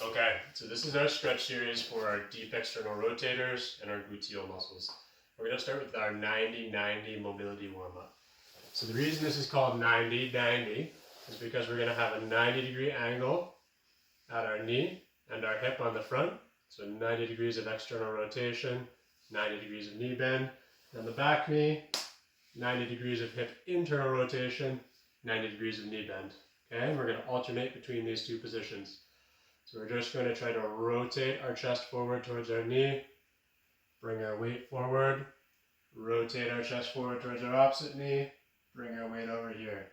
Okay, so this is our stretch series for our deep external rotators and our gluteal muscles. We're going to start with our 90-90 mobility warm-up. So the reason this is called 90-90 is because we're going to have a 90-degree angle at our knee and our hip on the front. So 90 degrees of external rotation, 90 degrees of knee bend. And the back knee, 90 degrees of hip internal rotation, 90 degrees of knee bend. Okay, and we're going to alternate between these two positions. So we're just going to try to rotate our chest forward towards our knee, bring our weight forward, rotate our chest forward towards our opposite knee, bring our weight over here.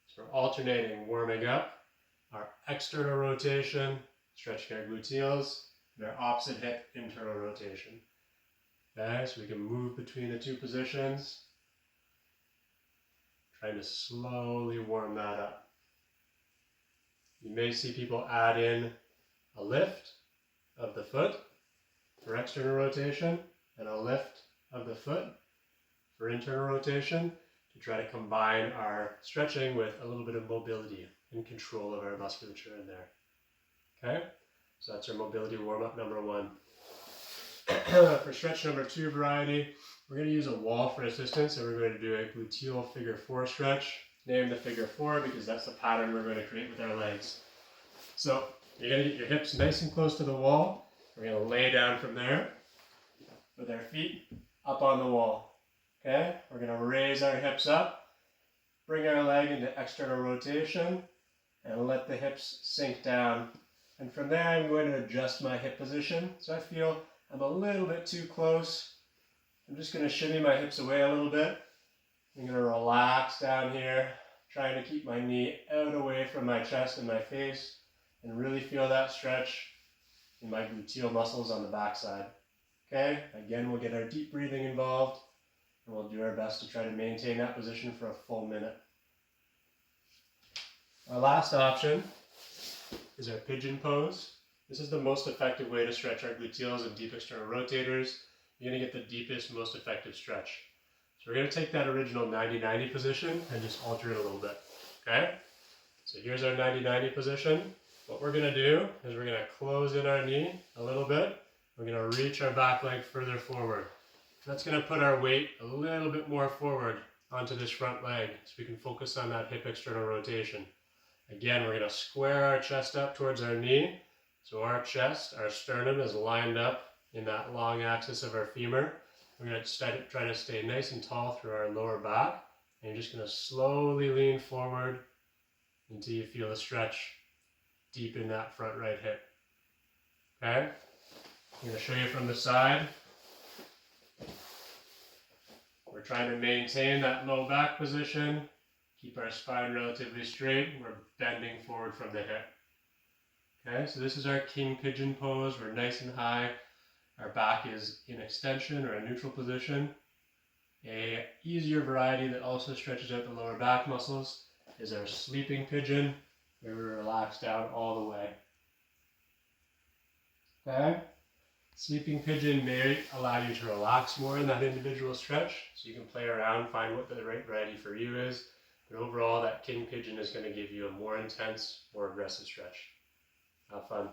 So we're alternating, warming up our external rotation, stretching our gluteals, and our opposite hip internal rotation. Okay, so we can move between the two positions, trying to slowly warm that up. You may see people add in a lift of the foot for external rotation and a lift of the foot for internal rotation to try to combine our stretching with a little bit of mobility and control of our musculature in there. Okay, so that's our mobility warm-up number 1. For stretch number 2 variety, we're going to use a wall for assistance, and we're going to do a gluteal figure 4 stretch. Name the figure 4 because that's the pattern we're going to create with our legs. So you're going to get your hips nice and close to the wall. We're going to lay down from there with our feet up on the wall. Okay, we're going to raise our hips up, bring our leg into external rotation, and let the hips sink down. And from there, I'm going to adjust my hip position. So I feel I'm a little bit too close. I'm just going to shimmy my hips away a little bit. I'm going to relax down here, trying to keep my knee out away from my chest and my face, and really feel that stretch in my gluteal muscles on the backside. Okay, again, we'll get our deep breathing involved, and we'll do our best to try to maintain that position for a full minute. Our last option is our pigeon pose. This is the most effective way to stretch our gluteals and deep external rotators. You're going to get the deepest, most effective stretch. So we're going to take that original 90-90 position and just alter it a little bit. Okay? So here's our 90-90 position. What we're going to do is we're going to close in our knee a little bit. We're going to reach our back leg further forward. That's going to put our weight a little bit more forward onto this front leg so we can focus on that hip external rotation. Again, we're going to square our chest up towards our knee. So our chest, our sternum is lined up in that long axis of our femur. We're going to try to stay nice and tall through our lower back. And you're just going to slowly lean forward until you feel the stretch deep in that front right hip. Okay? I'm going to show you from the side. We're trying to maintain that low back position, keep our spine relatively straight. We're bending forward from the hip. Okay, so this is our king pigeon pose. We're nice and high. Our back is in extension or a neutral position. A easier variety that also stretches out the lower back muscles is our sleeping pigeon, where we relax down all the way. Okay? Sleeping pigeon may allow you to relax more in that individual stretch, so you can play around, find what the right variety for you is. But overall, that king pigeon is going to give you a more intense, more aggressive stretch. Have fun.